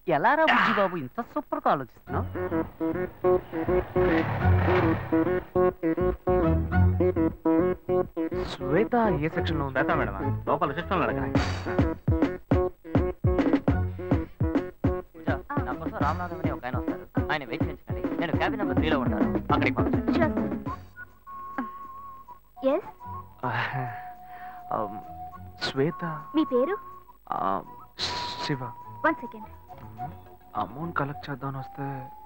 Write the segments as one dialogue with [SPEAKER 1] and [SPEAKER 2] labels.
[SPEAKER 1] ఎలారా బుజ్జి బాబు ఇంత సూపర్గా ఆలోచిస్తున్నావు?
[SPEAKER 2] శ్వేత ఏ సెక్షన్ లో ఉందా మేడం? లోపల సెక్షన్ అడగండి.
[SPEAKER 1] నా కోసం రామనాథం అని ఒక ఆయన వస్తారు, ఆయన వెయిట్ చేయించండి. నేను క్యాబిన్ నెంబర్ 3లో ఉంటాను, అక్కడికి పంపించండి.
[SPEAKER 2] శ్వేత.
[SPEAKER 3] మీ పేరు?
[SPEAKER 2] శివ.
[SPEAKER 3] 1 సెకండ్.
[SPEAKER 2] అమౌంట్ కలెక్ట్ చేద్దామని వస్తే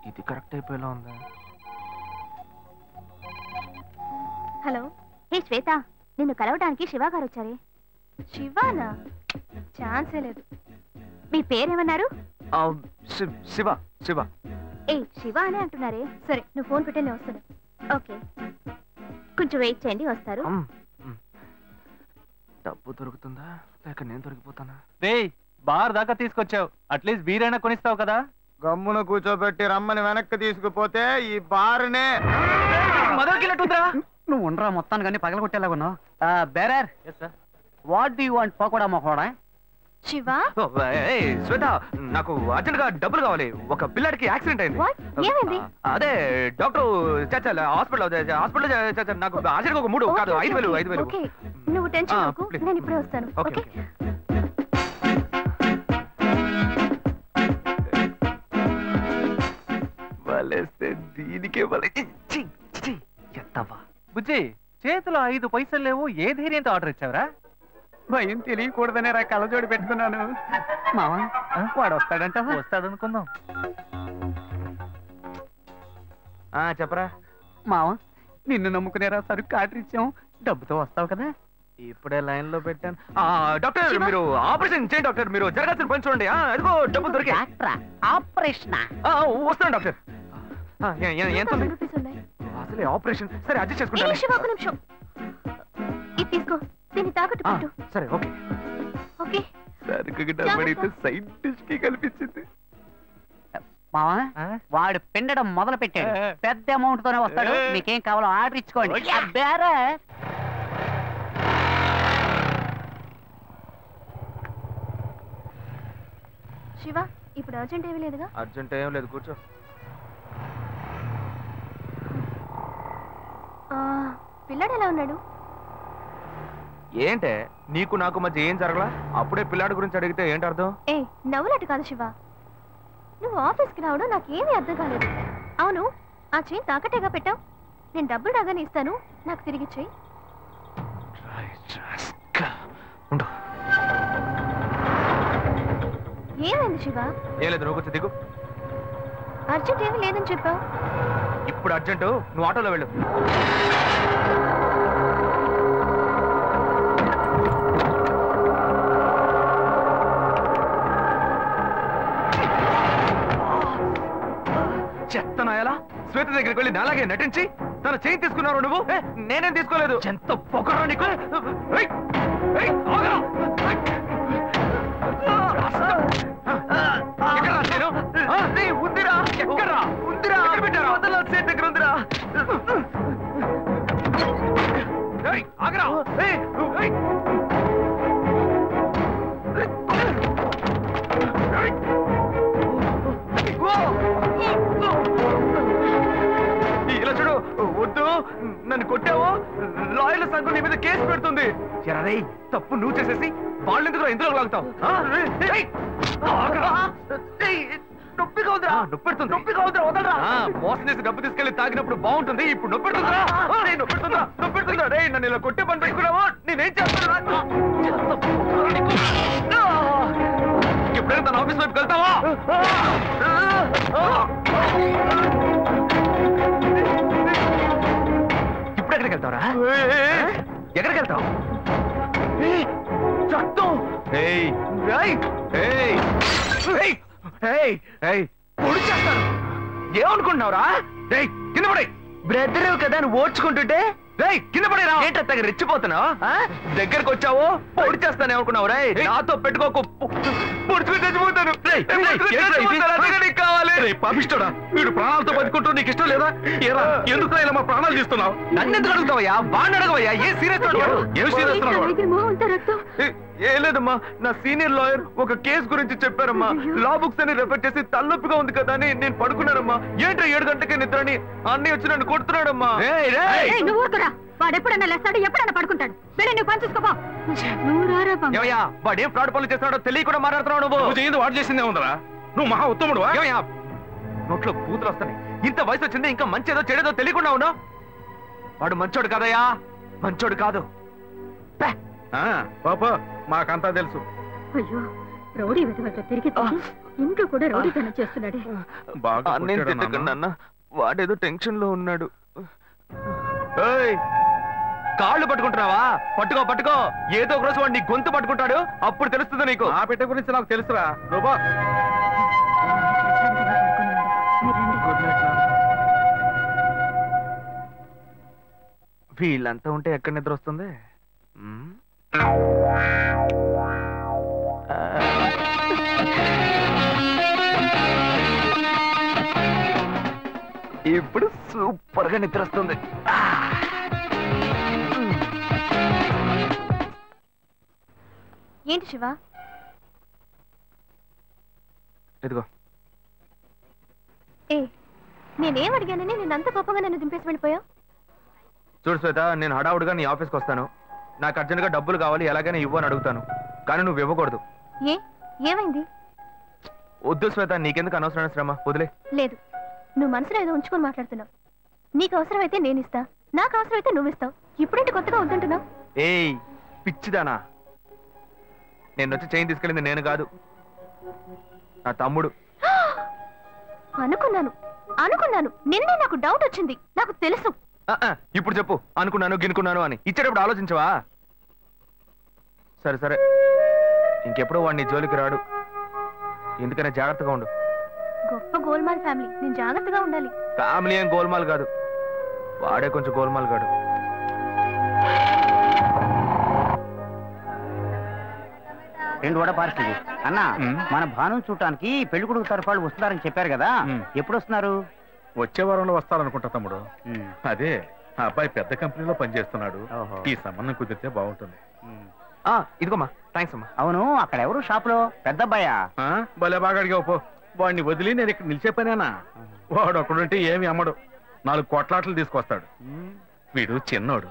[SPEAKER 2] ఇది కరెక్ట్ అయిపోయేలా ఉంది.
[SPEAKER 3] హలో, హే శ్వేత, నిన్ను కలవడానికి శివ గారు వచ్చారే. శివానా? ఛాన్సే లేదు. మీ పేరేమన్నారు?
[SPEAKER 2] శివ. శివ.
[SPEAKER 3] ఏ శివ అనే అంటున్నారే. సరే, నువ్వు ఫోన్ పెట్టే నేను వస్తాను. ఓకే, కొంచెం వెయిట్ చేయండి, వస్తారు.
[SPEAKER 2] డబ్బు దొరుకుతుందా లేక నేను దొరికిపోతానా?
[SPEAKER 4] రేయ్, బార్ దాకా తీసుకొచ్చావు, అట్లీస్ట్ బీరైనా కొనిస్తావు కదా.
[SPEAKER 5] గమ్మున కూర్చోబెట్టి రమ్మని వెనక్కి తీసుకుపోతే ఈ బార్నే
[SPEAKER 1] మొదలుకెళ్ళట్టుందిరా. నువ్వు ఉండరా, మొత్తాన్ని పగల కొట్టేలాగున్నావు. Bearer, what do you want? Pakoda మొకోడా?
[SPEAKER 3] శివ,
[SPEAKER 2] శ్వేత, నాకు అర్జెంట్ గా డబ్బులు కావాలి. ఒక పిల్లాడికి యాక్సిడెంట్ అయింది.
[SPEAKER 3] ఏమైంది?
[SPEAKER 2] అదే డాక్టర్ హాస్పిటల్ నాకు అర్జెంట్ ఒక 3 కాదు 5,000.
[SPEAKER 3] ఓకే, నువ్వు టెన్షన్ అవ్వకు, నేను ఇప్పుడే వస్తాను. ఓకే.
[SPEAKER 2] వలేస్తే దీనికే ఎత్తవా.
[SPEAKER 4] బుజ్జి, చేతిలో 5 పైసలు లేవు, ఏ ధైర్యంతో ఆర్డర్ ఇచ్చావురా?
[SPEAKER 1] భయం తెలియకూడదనే రా కళ్ళజోడు పెట్టుకున్నాను. మావా, వాడు వస్తాడంట.
[SPEAKER 4] వస్తాడనుకుందాం.
[SPEAKER 2] చెప్పరా
[SPEAKER 1] మావా, నిన్ను నమ్ముకునేరా సరుకు ఆర్డర్ ఇచ్చాం, డబ్బుతో వస్తావు కదా?
[SPEAKER 2] ఇప్పుడే లైన్ లో పెట్టాను. డాక్టర్, మీరు ఆపరేషన్ చేయండి. డాక్టర్, మీరు జరగాల్సిన పని చూడండి. అదిగో డబ్బులు దొరికే.
[SPEAKER 1] ఆపరేషన్
[SPEAKER 2] వస్తాను డాక్టర్. ఎంత అసలే ఆపరేషన్? సరే, అడ్జస్ట్ చేసుకుంటాను.
[SPEAKER 3] ఇది తీసుకో, దీన్ని తాకట్టు పెట్టు.
[SPEAKER 2] సరే, ఓకే.
[SPEAKER 3] ఓకే,
[SPEAKER 2] సరుకు డబ్బడితే సైడ్ డిష్ కి కల్పించింది.
[SPEAKER 1] మావా, వాడు పిండడం మొదలు పెట్టాడు. పెద్ద అమౌంట్ తోనే వస్తాడు. మీకేం కావాలో ఆర్డర్ ఇచ్చుకోండి.
[SPEAKER 3] శివ, ఇప్పుడు అర్జెంట్ ఏమీ లేదుగా?
[SPEAKER 2] అర్జెంట్ ఏం లేదు, కూర్చో.
[SPEAKER 3] పిల్లాడు ఎలా ఉన్నాడు?
[SPEAKER 2] ఏంటే, నీకు నాకు మధ్య ఏం జరగలా? అప్పుడే పిల్లాడి గురించి అడిగితే ఏంటి అర్థం?
[SPEAKER 3] ఏ నవ్వులట్టు కాదు శివ, నువ్వు ఆఫీస్కి రావడం నాకేమీ అర్థం కాలేదు. అవును, ఆ చైన్ తాకట్టేగా పెట్టావు. నేను డబ్బులు రాగానే ఇస్తాను, నాకు తిరిగి చెయ్యి. ఏమైంది శివ?
[SPEAKER 2] ఏం లేదు, నువ్వు కూర్చో, దిగు.
[SPEAKER 3] అర్జెంట్ ఏమీ లేదని చెప్పావు.
[SPEAKER 2] ఇప్పుడు అర్జెంటు, నువ్వు ఆటోలో వెళ్ళు. చెత్తనాయాలా, శ్వేత దగ్గరికి వెళ్ళి నాలాగే నటించి తన చేయి తీసుకున్నారు నువ్వు. నేనేం తీసుకోలేదు. ఎంత పొగరా నీకు. ఉందిరా, ఎక్కడా ఉందిరా? పెట్టారా? సేట్ దగ్గర ఉందిరా. ఆగరా. ఇలా చూడు, వద్దు, నన్ను కొట్టావో లాయర్ల సంఘం నీ మీద కేసు పెడుతుంది. ఎరా, తప్పు నువ్వు చేసేసి వాళ్ళు ఎందుకు ఇందులో లాగుతావు? నొప్పిగా ఉందిరా. నొప్పెడుతుంది. నొప్పిగా ఉందిరా, వదలరా. మోసం చేసి డబ్బు తీసుకెళ్లి తాగినప్పుడు బాగుంటుంది, ఇప్పుడు నొప్పెడుతుందా? నొప్పెడుతుందా? నొప్పెడుతుందా? రే, నన్ను ఇలా కొట్టే పని పెట్టుకున్నావా? నేనేం చేస్తాను? ఎప్పుడైనా తన ఆఫీస్ వైపు వెళ్తావా? ఇప్పుడు ఎక్కడికి వెళ్తావరా? ఎక్కడికి వెళ్తావు? పొడి చేస్తాను. ఏమనుకుంటున్నావురా? కింద పడే. బ్రదర్ కదా నువ్వు ఓడ్చుకుంటుంటే కింద పడేరా. ఏంటత్తగా రెచ్చిపోతున్నావు? దగ్గరకు వచ్చావో పొడి చేస్తాను ఏమనుకున్నావు? రే, నాతో పెట్టుకోకు, పొడుచుకుని చచ్చిపోతాను. కావాలి పాపిస్తాడా? వీడు ప్రాణాలతో బతుకుంటూ నీకు ఇష్టం లేదా? ఎందుకు ఇలా మా ప్రాణాలు తీస్తున్నావు? నన్ను ఎందుకు అడుగుతావయ్యా? వాడిని అడగవయ్యా. ఏ సీరియస్ ఏం సీరియస్? ఏం లేదమ్మా, నా సీనియర్ లాయర్ ఒక కేసు గురించి చెప్పారమ్మా. లా బుక్స్ అని రెఫర్ చేసి తలనొప్పిగా ఉంది కదా అని నేను పడుకున్నానమ్మా. ఏంట్రా 7 గంటలకే నిద్రని అన్నీ వచ్చి నన్ను కొడుతున్నాడమ్మా.
[SPEAKER 3] నువ్వు ఊరుకురా. వాడు ఎప్పుడన్నా లేస్తాడు, ఎప్పుడన్నా పడుకుంటాడు. వెళ్ళి నువ్వు పని చూసుకోపో.
[SPEAKER 2] వాడేం ఫ్రాడ్ పనులు చేస్తున్నాడో తెలియకుండా మాట్లాడుతున్నావు నువ్వు.
[SPEAKER 6] చేయింది వాడు చేసిందే ఉందరా? నువ్వు మహా ఉత్తముడు.
[SPEAKER 2] నోట్లో బూతులు వస్తాయి. ఇంత వయసు వచ్చింది, ఇంకా మంచేదో చెడేదో తెలియకుండా ఉన్నావు. వాడు మంచోడు కాదయ్యా, మంచోడు కాదు.
[SPEAKER 6] పాపా మాకంతా తెలుసు.
[SPEAKER 3] అయ్యో, రౌడీ వెతవతో తిరిగి ఇంట్లో కూడా రౌడీతనం చేస్తున్నాడే.
[SPEAKER 6] బాగా
[SPEAKER 2] నేను తిట్టకండి అన్న, వాడేదో టెన్షన్ లో ఉన్నాడు. కాళ్ళు పట్టుకుంటున్నావా? పట్టుకో పట్టుకో, ఏదో ఒక రోజు వాడు నీ గొంతు పట్టుకుంటాడు, అప్పుడు తెలుస్తుంది నీకు.
[SPEAKER 6] ఆ బిడ్డ గురించి నాకు తెలుసురా. నువ్వు
[SPEAKER 2] వీళ్ళంతా ఉంటే ఎక్కడ నిద్ర వస్తుంది? ఇప్పుడు సూపర్ గా నిద్ర వస్తుంది.
[SPEAKER 3] ఏంటి శివ?
[SPEAKER 2] ఇదిగో.
[SPEAKER 3] ఏ, నేనేం అడిగానని నేనంత కోపంగా నన్ను దింపేసి వెళ్ళిపోయావు?
[SPEAKER 2] చూడు శ్వేత, నేను హడావుడిగా నీ ఆఫీస్కి వస్తాను. నాకు అర్జెంట్గా డబ్బులు కావాలి, ఎలాగైనా ఇవ్వు అని అడుగుతాను, కానీ నువ్వు ఇవ్వకూడదు.
[SPEAKER 3] ఏమైంది?
[SPEAKER 2] వద్దు శ్వేత, నీకెందుకు అనవసరమైన శ్రమ, వదిలే.
[SPEAKER 3] లేదు, నువ్వు మనసులో ఏదో ఉంచుకొని మాట్లాడుతున్నావు. నీకు అవసరమైతే నేను ఇస్తా, నాకు అవసరమైతే నువ్వు ఇస్తావు. ఇప్పుడేంటి కొత్తగా వద్దంటున్నావు?
[SPEAKER 2] ఏయ్ పిచ్చిదానా, నేను వచ్చి చైన్ తీసుకెళ్ళింది నేను కాదు, నా తమ్ముడు.
[SPEAKER 3] అనుకున్నాను నిన్నే. నాకు డౌట్ వచ్చింది, నాకు తెలుసు.
[SPEAKER 2] ఇప్పుడు చెప్పు, అనుకున్నాను గినుకున్నాను అని. ఇచ్చేటప్పుడు ఆలోచించవా? సరే సరే, ఇంకెప్పుడు వాడిని జోలికి రాడు, ఎందుకనే జాగ్రత్తగా ఉండు.
[SPEAKER 3] గొప్ప గోల్మాల్ ఫ్యామిలీ, నేను జాగ్రత్తగా ఉండాలి.
[SPEAKER 2] ఫ్యామిలీ ఏం గోల్మాల్ కాదు, వాడే కొంచెం గోల్మాల్ కాడు.
[SPEAKER 1] రెండు వడ పార్సల్ అన్నా. మన భాను చూడటానికి పెళ్లి కొడుకు తరఫాలు వస్తున్నారని చెప్పారు కదా, ఎప్పుడు వస్తున్నారు?
[SPEAKER 6] వచ్చే వారంలో వస్తారనుకుంటా తమ్ముడు. అదే, ఆ అబ్బాయి పెద్ద కంపెనీలో పనిచేస్తున్నాడు. ఈ సంబంధం కుదిరితే బాగుంటుంది.
[SPEAKER 2] ఇదిగోమ్మా, థ్యాంక్స్ అమ్మా.
[SPEAKER 1] అవును, అక్కడ ఎవరు షాప్ లో? పెద్ద అబ్బాయా?
[SPEAKER 6] భలే బాగా అడిగావు పో. వాడిని వదిలి నేను ఇక్కడ నిలిచే పనేనా? వాడు ఒకడుంటే ఏమి అమ్మడు, 4 కొట్లాట్లు తీసుకొస్తాడు. వీడు చిన్నోడు,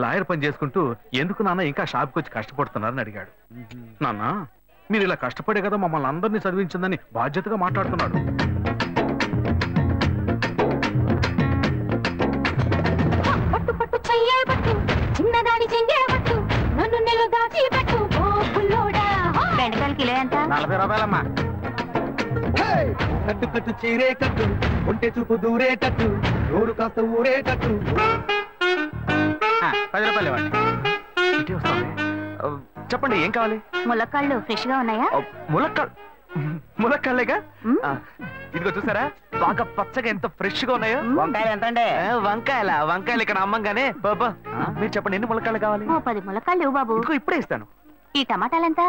[SPEAKER 6] లాయర్ పని చేసుకుంటూ ఎందుకు నాన్న ఇంకా షాప్కి వచ్చి కష్టపడుతున్నారని అడిగాడు. నాన్న, మీరు ఇలా కష్టపడే కదా మమ్మల్ని అందరినీ చదివించిందని బాధ్యతగా మాట్లాడుతున్నాడు.
[SPEAKER 3] కిలో ఎంత?
[SPEAKER 1] 40 రూపాయలమ్మా.
[SPEAKER 2] కట్టు కట్టు చీరే కట్టు, ఒంటె చూపు దూరే కట్టు, నోరు కాస్త ఊరే కట్టు.
[SPEAKER 1] 10 రూపాయలు ఇవ్వండి.
[SPEAKER 2] చెప్పండి, ఏం కావాలి?
[SPEAKER 3] ములక్కాళ్ళు ఫ్రెష్ గా ఉన్నాయా?
[SPEAKER 2] ములక్కాళ్ళేగా. ఇదిగో చూసారా, బాగా పచ్చగా ఎంత ఫ్రెష్ గా ఉన్నాయో.
[SPEAKER 1] వంకాయలు ఎంత అండి?
[SPEAKER 2] వంకాయలు ఇక్కడ అమ్మంగానే. బాబా, మీరు చెప్పండి, ఎన్ని ములక్కాళ్ళు కావాలి?
[SPEAKER 3] 10 ములక్కాళ్ళు ఇవ్వు బాబు.
[SPEAKER 2] ఇదిగో ఇప్పుడే ఇస్తాను.
[SPEAKER 3] ఈ టమాటాలు ఎంత?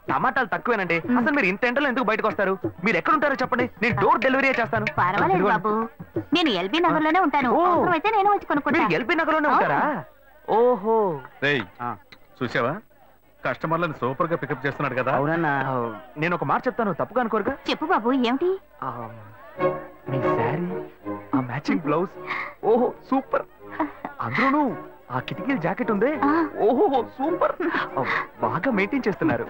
[SPEAKER 2] టమాటాలు తక్కువేనండి. అసలు మీరు ఇంత ఎండలో ఎందుకు బయటకు వస్తారు? మీరు ఎక్కడ ఉంటారో చెప్పండి, నేను డోర్ డెలివరీ చేస్తాను.
[SPEAKER 3] పర్వాలేదు బాబు, నేను ఎల్బీ నగర్ లోనే ఉంటాను. అయితే నేను వచ్చి కొనుక్కుంటా.
[SPEAKER 2] ఎల్బీ నగర్ లోనే ఉంటారా? ఓహో.
[SPEAKER 6] చూసావా, కస్టమర్లను సూపర్ గా పికప్ చేస్తున్నాడు కదా.
[SPEAKER 1] అవునన్నా.
[SPEAKER 2] నేను ఒక మాట చెప్తాను, తప్పుగా అనుకోరుగా?
[SPEAKER 3] చెప్పు బాబు, ఏమిటి?
[SPEAKER 2] ఈ శారీ, ఆ మ్యాచింగ్ బ్లౌజ్, ఓహో సూపర్. అందులోనూ ఆ కిటికీల జాకెట్ ఉంది, ఓహో సూపర్. బాగా మెయింటైన్ చేస్తున్నారు.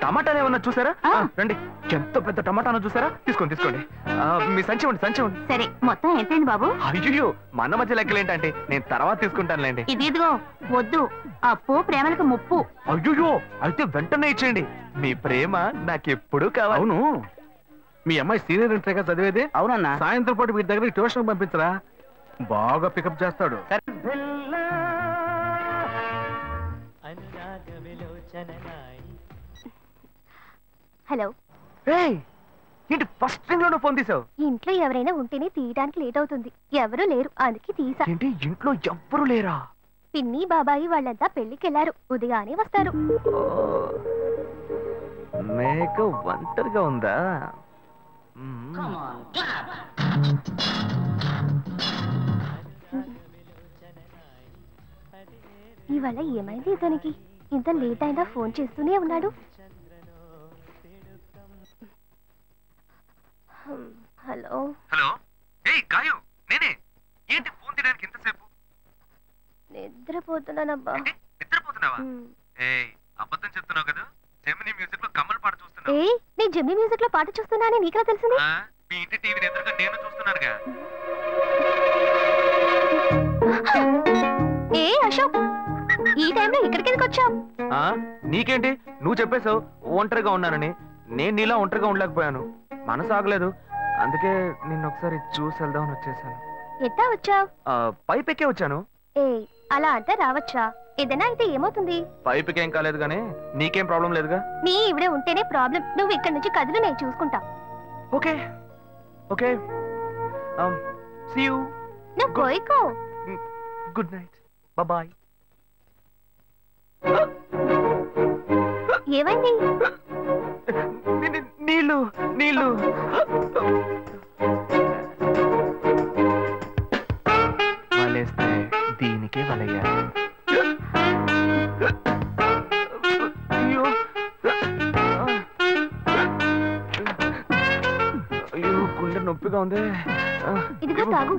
[SPEAKER 2] టమాటాలు ఏమన్నా చూసారా? రండి, ఎంత పెద్ద టమాటానో చూసారా? తీసుకోండి తీసుకోండి. మీ సంచి ఉండి సంచి ఉండి.
[SPEAKER 3] సరే, మొత్తం ఎంతైంది బాబు?
[SPEAKER 2] అయ్యో, మన మధ్య లెక్కలు ఏంటంటే నేను తర్వాత తీసుకుంటానులేండి.
[SPEAKER 3] ఇదిగో వద్దు, అప్పు ప్రేమలకు ముప్పు.
[SPEAKER 2] అయ్యో, అయితే వెంటనే ఇచ్చేయండి. మీ ప్రేమ నాకెప్పుడు కావాలి.
[SPEAKER 6] అవును, మీ అమ్మాయి సీనియర్ ఇంటర్గా చదివేది?
[SPEAKER 1] అవునన్నా.
[SPEAKER 6] సాయంత్రం పాటు వీటి దగ్గర ట్యూషన్ పంపించరా, బాగా పికప్ చేస్తాడు.
[SPEAKER 3] హలో.
[SPEAKER 2] ఏంటి ఫస్ట్ థింగ్ లోనే ఫోన్ తీసావు?
[SPEAKER 3] ఇంట్లో ఎవరైనా ఉంటేనే తీయడానికి లేట్ అవుతుంది. ఎవరూ లేరు, అందుకే తీసా.
[SPEAKER 2] ఏంటి ఇంట్లో ఎవ్వరు లేరా?
[SPEAKER 3] పిన్ని బాబాయి వాళ్ళంతా పెళ్లికెళ్లారు, ఉదయానే వస్తారు.
[SPEAKER 2] మేక ఒంటరిగా ఉందా?
[SPEAKER 3] ఈ ఇవాళ ఏమైంది ఇతనికి? ఇంత లేట్ అయినా ఫోన్ చేస్తూనే ఉన్నాడు. Hello
[SPEAKER 2] hello. ఏయ్ గాయు, నేనే. ఏంటి ఫోన్ తీయడానికి ఇంతసేపు?
[SPEAKER 3] నిద్రపోతున్నానబ్బా.
[SPEAKER 2] నిద్రపోతున్నావా? ఏయ్ అబద్ధం చెప్తున్నావు కదా. జెమినీ మ్యూజిక్ లో కమల్ పాట చూస్తున్నావు.
[SPEAKER 3] ఏ నేను జెమినీ మ్యూజిక్ లో పాట చూస్తున్నానని నీకెలా తెలిసింది?
[SPEAKER 2] మీ ఇంటి టీవీని ఎదురుగా నేను చూస్తున్నానుగా.
[SPEAKER 3] ఏ అశోక్, ఈ టైంలో ఇక్కడికి ఎందుకు వచ్చావు?
[SPEAKER 2] నీకేంటి, నువ్వు చెప్పేశావు ఒంటరిగా ఉన్నానని. నేను నీలా ఒంటరిగా ఉండలేకపోయాను, మనసు ఆగలేదు. అందుకే నిన్ను ఒకసారి చూసి వెళ్దామని వచ్చేసాను.
[SPEAKER 3] ఎట్టా వచ్చావు?
[SPEAKER 2] పైపెక్కే వచ్చాను.
[SPEAKER 3] ఏ అలా అంటే రావచ్చా? ఏదైనా అయితే ఏమవుతుంది?
[SPEAKER 2] పైపెక్కేం కాలేదు గానీ నీకేం ప్రాబ్లం లేదుగా.
[SPEAKER 3] నీ ఇవిడే ఉంటేనే ప్రాబ్లం. నువ్వు ఇక్కడ నుంచి కదులు, నేను చూసుకుంటా.
[SPEAKER 2] Okay okay, see you.
[SPEAKER 3] నువ్వు పోయికో.
[SPEAKER 2] Good night, bye.
[SPEAKER 3] ఏమైంది?
[SPEAKER 2] నీళ్ళు నీళ్ళు. వలేస్తే దీనికే వలయ్యారు. అయ్యో అయ్యో, గుండె నొప్పిగా ఉంది.
[SPEAKER 3] ఇదిగో తాగు.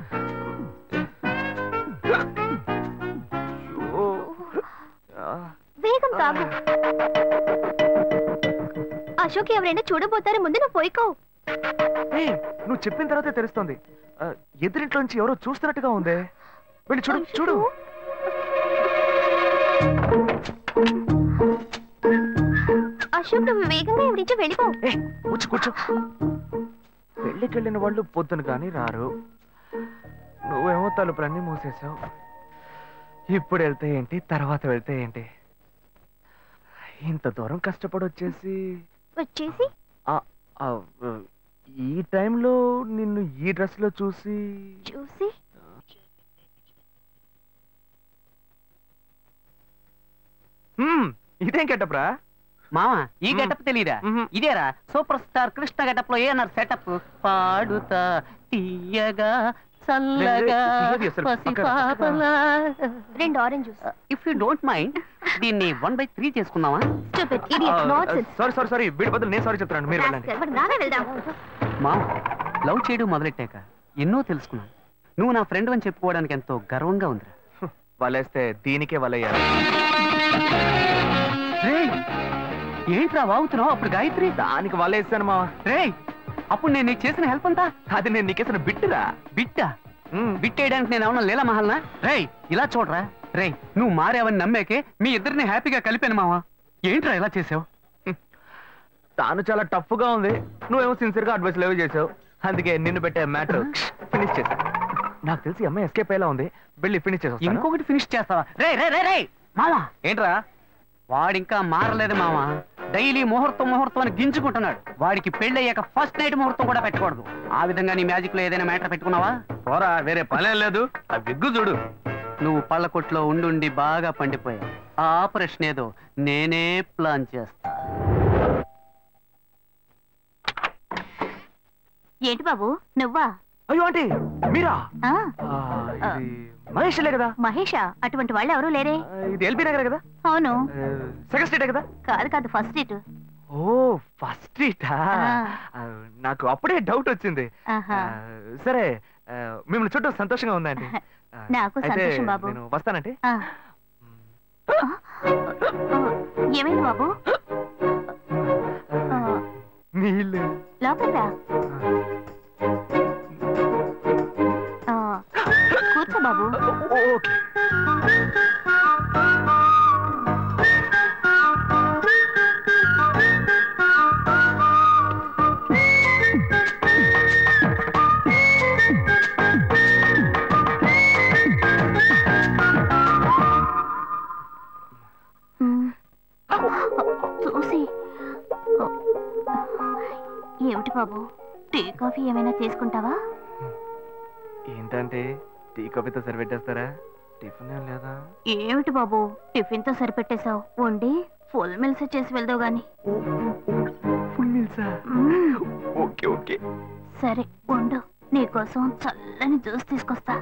[SPEAKER 3] వేగం తాగు. అశోక్ ఎవరైనా చూడబోతారు, ముందు నువ్వు పోయికో.
[SPEAKER 2] నువ్వు చెప్పిన తర్వాతే తెలుస్తుంది. ఎదురింట్లోంచి ఎవరో చూస్తున్నట్టుగా ఉంది. వెళ్ళి చూడు చూడు.
[SPEAKER 3] అశోక్ నువ్వు వేగంగా ఇవి నుంచి వెళ్ళిపో.
[SPEAKER 2] కూర్చో కూర్చో. పెళ్ళికెళ్ళిన వాళ్ళు పొద్దున కానీ రారు. నువ్వేమో తలుపులన్నీ మూసేశావు. ఇప్పుడు వెళ్తే ఏంటి, తర్వాత వెళ్తే ఏంటి? ఇంత దూరం కష్టపడి వచ్చేసి ఈ టైంలో నిన్ను ఈ డ్రెస్ లో చూసి ఇదేం గెటప్రా
[SPEAKER 1] మామ? ఈ గెటప్ తెలీదా? ఇదేరా సూపర్ స్టార్ కృష్ణ గెటప్ లో ఏనారు సెటప్. పాడుతా తీయగా చల్లగా పసిపాపలా.
[SPEAKER 3] 2 orange juice.
[SPEAKER 1] If you don't mind దీన్ని 1/3 చేసుకుందామా?
[SPEAKER 2] సారీ, వీడి బదులు నేను సారీ చెప్తున్నాను, మీరు వెళ్ళండి.
[SPEAKER 1] మామ, లవ్ చేయడం మొదలెట్టాక ఎన్నో తెలుసుకున్నాను. నువ్వు నా ఫ్రెండ్ అని చెప్పుకోవడానికి ఎంతో గర్వంగా ఉందిరా.
[SPEAKER 2] వలేస్తే దీనికే వలయ్యారు.
[SPEAKER 1] ఏంట్రా వాగుతున్నావు? అప్పుడు గాయత్రి
[SPEAKER 2] దానికి వలేస్తాను మా.
[SPEAKER 1] అప్పుడు నేను నీకు చేసిన హెల్ప్ అంతా
[SPEAKER 2] అది నేను నీకేసిన బిట్టురా.
[SPEAKER 1] బిట్టా? బిట్టేయడానికి నేను ఏమన్నా లీలా మహల్నా? ఇలా చూడరా. నువ్వు మారేవని నమ్మేకే మీ ఇద్దరిని హ్యాపీగా కలిపాను మావా. ఏంట్రా ఇలా చేసావు?
[SPEAKER 2] తాను చాలా టఫ్ గా ఉంది, నువ్వేమో సిన్సియర్ గా అడ్వైస్ లేవు చేసావు. అందుకే నిన్ను పెట్టే మ్యాటర్ ఫినిష్ చేసా. నాకు తెలిసి అమ్మాయి ఎస్కేప్ అయ్యేలా ఉంది, వెళ్ళి ఫినిష్ చేసా.
[SPEAKER 1] ఇంకొకటి ఫినిష్ చేస్తావా? మావా ఏంట్రా? వాడింకా మారలేదు మావా. డైలీ ముహూర్తం అని గింజుకుంటున్నాడు. వాడికి పెళ్ళయ్యాక ఫస్ట్ నైట్ ముహూర్తం కూడా పెట్టకూడదు. ఆ విధంగా నీ మ్యాజిక్ లో ఏదైనా మ్యాటర్ పెట్టుకున్నావా?
[SPEAKER 2] పోరా, వేరే పనేం లేదు. ఆ విగ్గు చూడు.
[SPEAKER 1] నువ్వు పళ్ళకొట్లో ఉండి బాగా పండిపోయావు. ఆ ఆపరేషన్ ఏదో నేనే ప్లాన్ చేస్తా.
[SPEAKER 3] ఏంటి బాబు నువ్వా?
[SPEAKER 2] అయ్యో ఆంటీ మీరా? మహేష్లే కదా?
[SPEAKER 3] మహేషా? అటువంటి వాళ్ళు ఎవరూ లేరే.
[SPEAKER 2] ఇది ఎల్బీ నగర్ కదా?
[SPEAKER 3] అవును.
[SPEAKER 2] సెకండ్ స్ట్రీట్ కదా?
[SPEAKER 3] కాదు ఫస్ట్ స్ట్రీట్.
[SPEAKER 2] ఓ ఫస్ట్ స్ట్రీటా? నాకు అప్పుడే డౌట్ వచ్చింది. సరే, మిమ్మల్ని చుట్టూ సంతోషంగా ఉందండి.
[SPEAKER 3] నాకు సంతోషం బాబు.
[SPEAKER 2] నేను వస్తానంటే.
[SPEAKER 3] ఏమైంది బాబు?
[SPEAKER 2] నీళ్ళు
[SPEAKER 3] లోపలికి రా. కూర్చో బాబు.
[SPEAKER 2] ఓకే.
[SPEAKER 3] చూసి ఏమిటి బాబు, టీ కాఫీ ఏమైనా తీసుకుంటావా?
[SPEAKER 2] ఏంటంటే టీ కాఫీతో సరిపెట్టేస్తారా? టిఫిన్ ఏం లేదా?
[SPEAKER 3] ఏమిటి బాబు టిఫిన్ తో సరిపెట్టేశావు? వండి ఫుల్ మిల్స్ చేసి వెళ్దావు గాని.
[SPEAKER 2] ఫుల్ మిల్సా? ఓకే ఓకే
[SPEAKER 3] సరే వండు, నీకోసం చల్లని జ్యూస్ తీసుకొస్తా.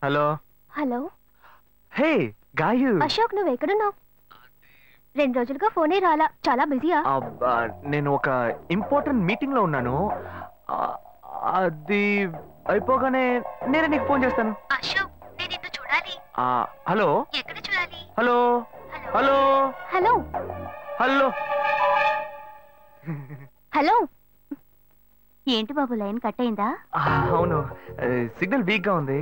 [SPEAKER 2] Hello
[SPEAKER 3] hello.
[SPEAKER 2] Hey Gayu.
[SPEAKER 3] Ashok, నువ్వు ఎక్కడున్నావు? 2 రోజులుగా ఫోనే రాలా. చాలా బిజీయా?
[SPEAKER 2] నేను ఒక ఇంపార్టెంట్ మీటింగ్ లో ఉన్నాను. అది అయిపోగానే నేనే నీకు ఫోన్ చేస్తాను.
[SPEAKER 3] అశోక్, నేను నిన్ను చూడాలి.
[SPEAKER 2] హలో.
[SPEAKER 3] ఎక్కడ చూడాలి?
[SPEAKER 2] Hello hello
[SPEAKER 3] hello
[SPEAKER 2] hello
[SPEAKER 3] hello. ఏంటి బాబు, లైన్ కట్ అయిందా?
[SPEAKER 2] అవును, సిగ్నల్ వీక్ గా ఉంది.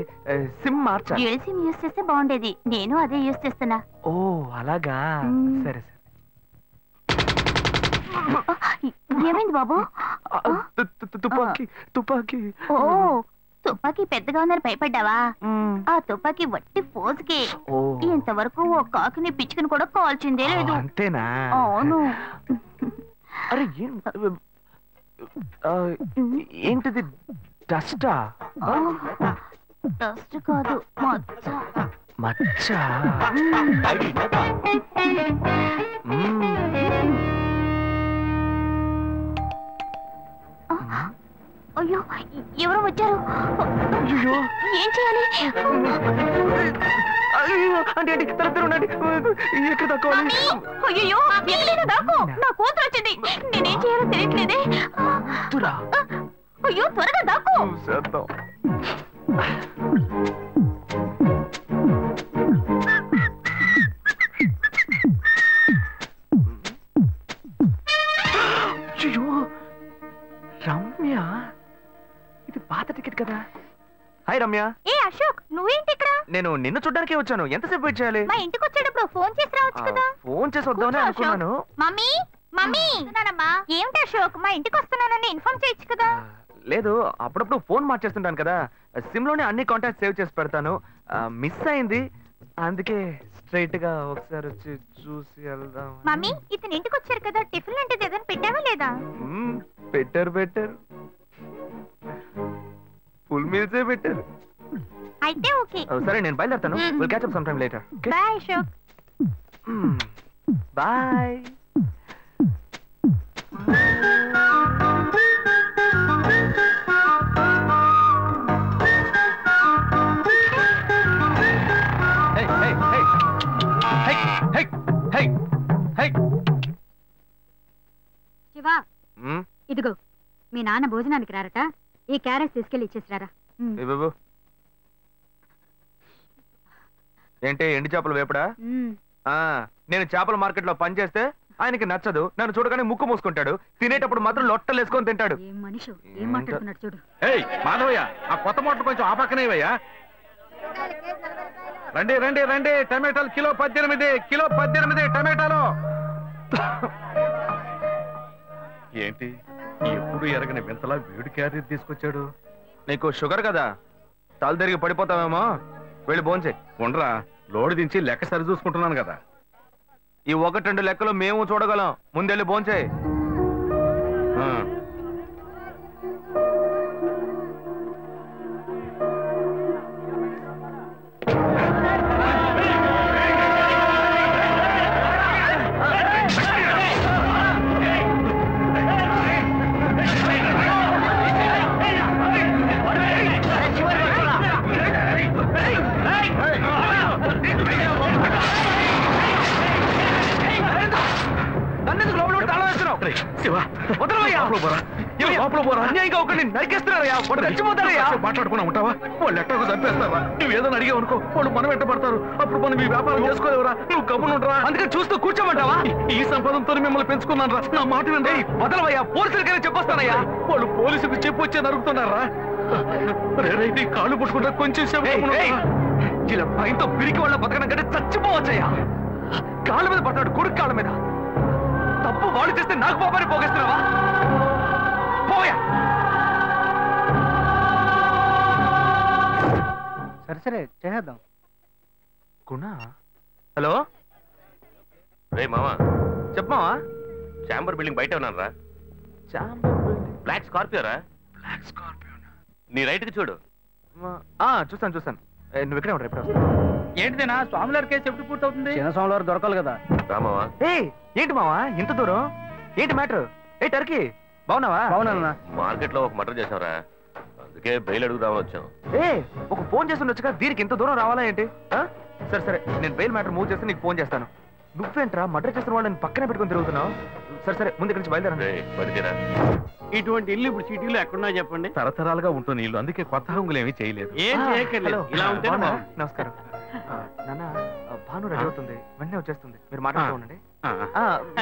[SPEAKER 2] సిమ్ మార్చా.
[SPEAKER 3] డ్యూయల్ సిమ్ యూస్ చేస్తే బాగుండేది. నేను అదే యూస్ చేస్తున్నా.
[SPEAKER 2] ఓ అలాగా. సరే సరే.
[SPEAKER 3] ఏమైంది బాబు?
[SPEAKER 2] తుపాకీ తుపాకీ.
[SPEAKER 3] ఓ, తుపాకీ పెద్దగా ఉందని భయపడ్డావా? ఆ తుపాకీ వట్టి ఫోజుకే. ఇంతవరకు ఓ కాకిని పిచ్చుకుని కూడా కాల్చిందే లేదు.
[SPEAKER 2] అంతేనా?
[SPEAKER 3] అవును.
[SPEAKER 2] అరే ఏంటిది? డస్టా?
[SPEAKER 3] డస్ట్ కాదు, మచ్చ.
[SPEAKER 2] మచ్చ?
[SPEAKER 3] అయ్యో, ఎవరో వచ్చారు. ఏం చేయాలి?
[SPEAKER 2] అంటే ఎక్కడ తక్కువాలి?
[SPEAKER 3] అయ్యో, ఎక్కడైనా దాక్కో. నా కూతురు వచ్చింది. నేనేం చేయాలో తెలియట్లేదే. అయ్యో, త్వరగా దాక్కో.
[SPEAKER 2] రమ్య, ఇది పాత టికెట్ కదా. హాయ్ రమ్య.
[SPEAKER 3] ఏ అశోక్, నువ్వేంటి ఇక్కడ?
[SPEAKER 2] నేను నిన్ను చూడ్డానికే వచ్చాను. ఎంతసేపు వెయిట్ చేయాలి?
[SPEAKER 3] మా ఇంటికి వచ్చేటప్పుడు ఫోన్ చేసి రావచ్చు కదా.
[SPEAKER 2] ఫోన్ చేసి వద్దామని అనుకున్నాను.
[SPEAKER 3] మమ్మీ మమ్మీ, ఏమిటి అశోక్, మా ఇంటికి వస్తున్నానని ఇన్ఫార్మ్ చేయొచ్చు కదా.
[SPEAKER 2] లేదు, అప్పుడప్పుడు ఫోన్ మార్చేస్తుంటాను కదా. సిమ్ లోనే అన్ని కాంటాక్ట్ సేవ్ చేసి పెడతాను. మిస్ అయింది, అందుకే స్ట్రైట్ గా ఒకసారి వచ్చి చూసి వెళ్దాం.
[SPEAKER 3] మమ్మీ, ఇతను ఇంటికి వచ్చారు కదా, టిఫిన్ లాంటిది ఏదైనా పెట్టావా లేదా?
[SPEAKER 2] పెట్టారు ఫుల్ మీల్సే పెట్టారు.
[SPEAKER 3] అయితే ఓకే.
[SPEAKER 2] సరే, నేను బయలుదేరుతాను. Will catch up some time later.
[SPEAKER 3] Bye Ashok.
[SPEAKER 2] Bye.
[SPEAKER 7] Shiva, ఇదిగో మీ నాన్న భోజనానికి రారట. ఈ క్యారెట్ తీసుకెళ్లి ఇచ్చేసిరారా.
[SPEAKER 2] ఏంటి, ఎండి చేపలు వేపడా? నేను చేపల మార్కెట్ లో పనిచేస్తే ఆయనకి నచ్చదు. నన్ను చూడగానే ముక్కు మూసుకుంటాడు. తినేటప్పుడు మాత్రం లొట్టలు వేసుకొని తింటాడు.
[SPEAKER 7] ఏం మనిషి, ఏం మాట్లాడుతున్నాడు చూడు.
[SPEAKER 6] మాధవయ్య, ఆ కొత్త మోటార్ కొంచెం ఆపక్కనేవయ్యా. రండి రండి రండి. టమాటాలు కిలో 18 టమాటాలు. ఏంటి, ఎప్పుడు ఎరగని వింతలా వేడి క్యారీ తీసుకొచ్చాడు?
[SPEAKER 2] నీకు షుగర్ కదా, తల తిరిగి పడిపోతావేమో. వెళ్ళి భోంచే.
[SPEAKER 6] ఉండరా, లోడు దించి లెక్క సరి చూసుకుంటున్నాను కదా.
[SPEAKER 2] ఈ 1-2 లెక్కలు మేము చూడగలం. ముందెళ్ళి భోంచే.
[SPEAKER 6] మాట్లాడుకున్నా ఉంటావా? వాళ్ళు ఎట్టకు చంపేస్తారా? నువ్వు ఏదైనా అడిగావు అనుకో, వాళ్ళు మనం వెంటబడతారు. అప్పుడు మనం ఈ వ్యాపారం చేసుకోలేవురా. నువ్వు గమ్మునుంటరా. అందుకని చూస్తూ కూర్చోమంటావా? ఈ సంపాదనతో మిమ్మల్ని పెంచుకున్నాను రా. నా మాట వినండి. వదలవయ్యా, పోలీసులకైనా చెప్పొస్తానయ్యా. వాళ్ళు పోలీసులకు చెప్పి వచ్చే నరుకుతున్నారా? నీ కాళ్ళు పుట్టుకుంటా కొంచెం ఇలా భయంతో పిరికి వాళ్ళ బతకడం కంటే చచ్చిపోవచ్చయ్యా. కాళ్ళ మీద పడ్డాడు, కొడుకు కాళ్ళ మీద. తప్పు వాళ్ళు చేస్తే నాకు పాపాన్ని పోగేస్తున్నావా? పోయా.
[SPEAKER 1] సరే చేద్దాం.
[SPEAKER 2] గుణ. హలో.
[SPEAKER 8] రే మావా,
[SPEAKER 2] చెప్పమావా.
[SPEAKER 8] చాంబర్ బిల్డింగ్ బయట ఉన్నాను రా. బ్లాక్ స్కార్పియో రా.
[SPEAKER 2] Black Scorpio.
[SPEAKER 8] నీ రైట్ కి చూడు.
[SPEAKER 2] చూస్తాను. నువ్వు ఇక్కడే ఉంటావు. ఎప్పుడు వస్తావు?
[SPEAKER 1] ఏంటిదేనా, స్వామివారి కేసు ఎప్పుడు పూర్తవుతుంది? చిన్న స్వామివారు దొరకాలి కదా.
[SPEAKER 8] రా మావా.
[SPEAKER 2] ఏంటి మావా ఇంత దూరం? ఏంటి మ్యాటర్? టర్కీ బాగున్నావా?
[SPEAKER 1] బాగున్నా.
[SPEAKER 8] మార్కెట్ లో ఒక మర్డర్ చేసావురా, అందుకే బయలు అడుగుదామని వచ్చాం.
[SPEAKER 2] ఒక ఫోన్ చేసి ఉండొచ్చుగా, దీనికి ఇంత దూరం రావాలా ఏంటి? సరే సరే, నేను బెయిల్ మ్యాటర్ మూవ్ చేస్తే నీకు ఫోన్ చేస్తాను. నువ్వేంట్రా మర్డర్ చేస్తున్న వాళ్ళని పక్కనే పెట్టుకుని తిరుగుతున్నావు? సరే సరే, ముందు ఇక్కడి నుంచి బయలుదేరా.
[SPEAKER 9] ఇటువంటి ఇల్లు ఇప్పుడు సిటీలో ఎక్కడున్నా చెప్పండి.
[SPEAKER 6] తరతరాలుగా ఉంటుంది ఇల్లు, అందుకే కొత్త హంగులు ఏమీ చేయలేదు.
[SPEAKER 9] ఏం చేయక్కర్లేదు, ఇలా ఉంటే
[SPEAKER 2] నమస్కారం నాన్న. భాను రెడీ అవుతుంది, వెంటనే వచ్చేస్తుంది, మీరు మాట్లాడుతూ ఉండండి.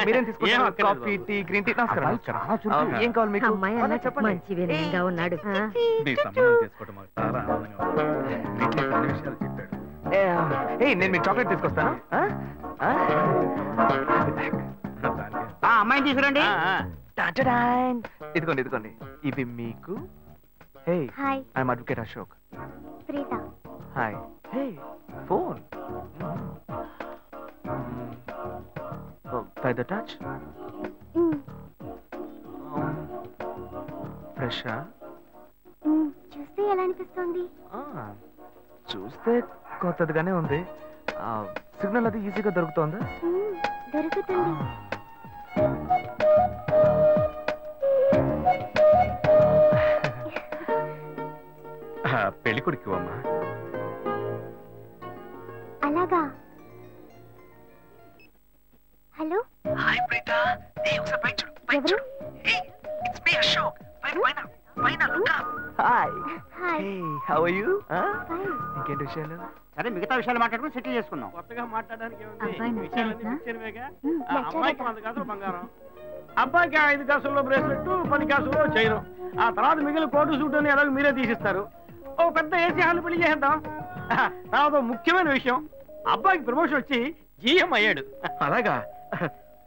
[SPEAKER 2] మీరేం తీసుకుంటారు? Coffee, tea, green tea? నమస్కారం. ఏం కావాలి మీకు?
[SPEAKER 7] చెప్పండి. ఉన్నాడు.
[SPEAKER 6] మీ సంబంధం చేసుకోవడం మాకు చాలా ఆనందంగా ఉంది. మీకే కొన్ని విషయాలు చెప్పాడు.
[SPEAKER 2] నేను మీకు చాక్లెట్ తీసుకొస్తాను.
[SPEAKER 9] అమ్మాయిని తీసుకురండి.
[SPEAKER 2] ఇదిగోండి ఇదిగోండి, ఇవి మీకు. Hey, I'm advocate Ashok.
[SPEAKER 3] Preetha.
[SPEAKER 2] Hi. Hey, phone. By the touch? ఫ్రెషా?
[SPEAKER 3] చూస్తే ఎలా అనిపిస్తుంది?
[SPEAKER 2] చూస్తే కొత్తదిగానే ఉంది. సిగ్నల్ అది ఈజీగా దొరుకుతోందా?
[SPEAKER 3] దొరుకుతుంది.
[SPEAKER 6] పెళ్లి కొడుకు అమ్మా.
[SPEAKER 3] అలాగా. హలో.
[SPEAKER 2] హాయ్ ప్రీత. ఒకసారి పైన చూడు, పైన చూడు. It's me Ashok. పైన look up. Hi. Hey, how are you? ఇంకేంటి విషయాలు?
[SPEAKER 9] సరే, మిగతా విషయాలు మాట్లాడుకుని సెటిల్ చేసుకుందాం. కొత్తగా మాట్లాడడానికి అమ్మాయికి 100 కాసులు బంగారం, అబ్బాయికి 5 కాసుల్లో బ్రేస్లెట్, 10 కాసుల్లో చైన్. ఆ తర్వాత మిగిలిన కోటు సూట్ అని ఎలాగో మీరే తీసిస్తారు. ఓ పెద్ద ఏసీ హాల్ పెళ్లి చేద్దాం. తర్వాత ముఖ్యమైన విషయం, అబ్బాయికి ప్రమోషన్ వచ్చి జీఎం అయ్యాడు.
[SPEAKER 6] అలాగా,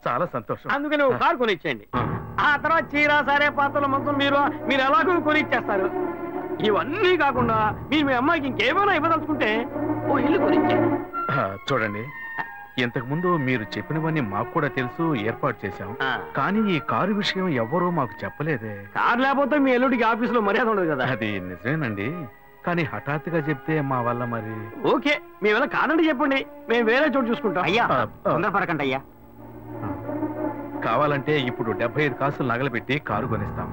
[SPEAKER 6] చాలా సంతోషం.
[SPEAKER 9] అందుకని ఒక కారు కొనిచ్చేయండి. ఆ తర్వాత చీర, సరే, పాత్రల మొత్తం మీరు ఎలాగో కొనిచ్చేస్తారు. ఇవన్నీ కాకుండా మీరు మీ అమ్మాయికి ఇంకేమైనా ఇవ్వదలుచుకుంటే ఓ ఇల్లు కొనిచ్చేయండి.
[SPEAKER 6] చూడండి, ఇంతకు ముందు మీరు చెప్పినవన్నీ మాకు కూడా తెలుసు, ఏర్పాటు చేశాం. కానీ ఈ కారు విషయం ఎవ్వరూ మాకు చెప్పలేదే.
[SPEAKER 9] కారు లేకపోతే మీ ఎల్లుడికి ఆఫీసులో మర్యాద ఉండదు కదా.
[SPEAKER 6] అది నిజమేనండి, కానీ హఠాత్తుగా చెప్తే మా వల్ల మరి.
[SPEAKER 9] ఓకే, మీ వల్ల కాదండి చెప్పండి, మేము వేరే చోటు చూసుకుంటాం.
[SPEAKER 1] అయ్యా, తొందరపడకండి అయ్యా.
[SPEAKER 6] కావాలంటే ఇప్పుడు 75 కాసులు నగలబెట్టి కారు కొనిస్తాం.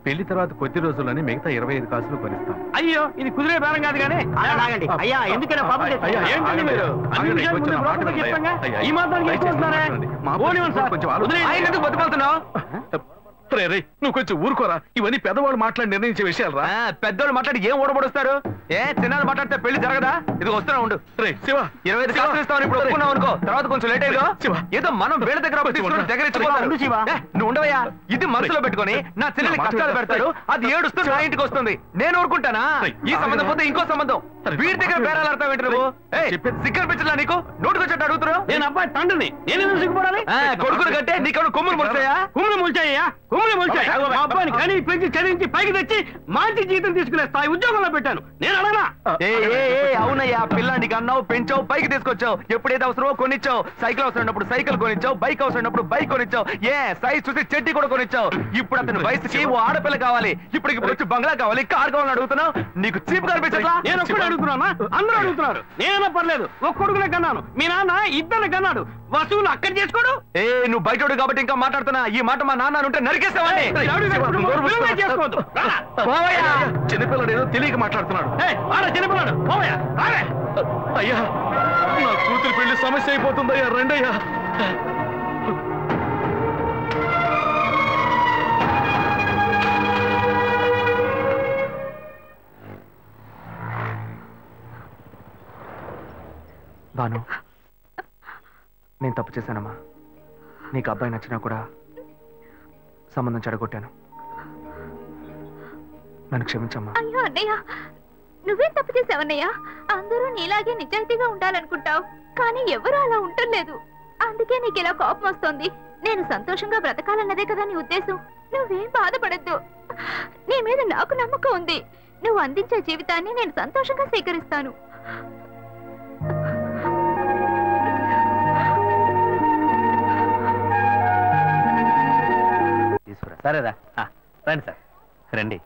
[SPEAKER 6] పెళ్లి తర్వాత కొద్ది రోజుల్లోనే మిగతా 25 కాసులు కొనిస్తాం.
[SPEAKER 9] అయ్యో, ఇది కుదిరే బేరం కాదు కానీ. అయ్యా, ఎందుకైనా పాపం ఏంటండి మీరు? ఈ మాత్రానికి
[SPEAKER 6] నువ్వు కొంచెం ఊరుకోరా, ఇవన్నీ పెద్దవాళ్ళు మాట్లాడి నిర్ణయించే విషయాలు రా.
[SPEAKER 2] పెద్దవాళ్ళు మాట్లాడి ఏం ఓడబడుస్తారు? చిన్నాళ్ళు మాట్లాడితే పెళ్లి జరగదా? ఇది వస్తున్నా ఉండు.
[SPEAKER 6] రే శివ,
[SPEAKER 2] 25 కాసులు ఇస్తావు, ఇప్పుడు ఒప్పుకున్నావు అనుకో, తర్వాత కొంచెం లేట్ అయ్యో. ఏదో మనం వేళ దగ్గర నువ్వు ఉండవయ్యా. ఇది మనసులో పెట్టుకొని నా చెల్లెని కష్టాలు పెడతాడు, అది ఏడుస్తుంది, నా ఇంటికి వస్తుంది. నేను ఊరుకుంటానా? ఈ సంబంధం పోతే ఇంకో సంబంధం. వీడి దగ్గర బేరాలు ఆడతావు ఏంటి నువ్వు? సిగ్గర్ పిచ్చలా నీకు? నోటుకొచ్చేట్టు అడుగుతున్నావు.
[SPEAKER 9] నేను అబ్బాయి తండ్రిని, నేను సిగ్గుపడాలి?
[SPEAKER 2] కొడుకులు కంటే నీకు కొమ్ములు ముల్చాయా?
[SPEAKER 9] కుమ్ములు ముల్చాయ్యా, కుమ్ములు ముల్చాయి. మా అబ్బాయిని కనీ పెంచి చదివించి పైకి తెచ్చి మంచి జీతం తీసుకునే స్థాయి ఉద్యోగంలో పెట్టాను. నేను అడగనా?
[SPEAKER 2] అవునయ్యా, పిల్లానికి అన్నావు, పెంచావు, పైకి తీసుకొచ్చావు. ఎప్పుడైతే అవసరమో కొనిచ్చావు. సైకిల్ అవసరమైనప్పుడు సైకిల్ కొనిచ్చావు, బైక్ అవసరమైనప్పుడు బైక్ కొనిచ్చావు. సైజ్ చూసి చెడ్డీ కూడా కొనిచ్చావు. ఇప్పుడు అతని వయసుకి ఓ ఆడపిల్ల కావాలి, ఇప్పుడు వచ్చి బంగ్లా కావాలి, కార్ కావాలని అడుగుతున్నావు. నీకు చీప్ కనిపించట్లా?
[SPEAKER 9] నేను ఒక్కడే అడుగుతున్నా, అందరూ అడుగుతున్నారు. నేనైనా పర్లేదు, ఒక్క కొడుకునే కన్నాను, మీ నాన్న ఇద్దరు కన్నాడు. వసూలు అక్కడ చేసుకోడు.
[SPEAKER 2] నువ్వు బయటోడు కాబట్టి ఇంకా మాట్లాడుతున్నా. ఈ మాట మా నాన్న ఉంటే నరికేస్తావని.
[SPEAKER 6] చిన్నపిల్లడు ఏదో తెలియక మాట్లాడుతున్నాడు.
[SPEAKER 9] చిన్నపిల్లడు
[SPEAKER 6] అయ్యా, నా కూతురు పెళ్లి సమస్య అయిపోతుందయ్యా, రండయ్యా.
[SPEAKER 2] భాను, నేను తప్పు చేశానమ్మా. నీకు అబ్బాయి నచ్చినా కూడా సంబంధం చెడగొట్టాను. నన్ను క్షమించమ్మా.
[SPEAKER 3] అయ్యో అన్నయ్య, నువ్వేం తప్పు చేసావన్నయ్యా? అందరూ నీలాగే నిజాయితీగా ఉండాలనుకుంటావు, కానీ ఎవరు అలా ఉండలేదు. అందుకే నీకు ఇలా కోపం వస్తుంది. నేను సంతోషంగా బ్రతకాలన్నదే కదా నీ ఉద్దేశం. నువ్వేం బాధపడద్దు, నీ మీద నాకు నమ్మకం ఉంది. నువ్వు అందించే జీవితాన్ని నేను సంతోషంగా స్వీకరిస్తాను.
[SPEAKER 1] సరేరా, రండి సార్, రండి.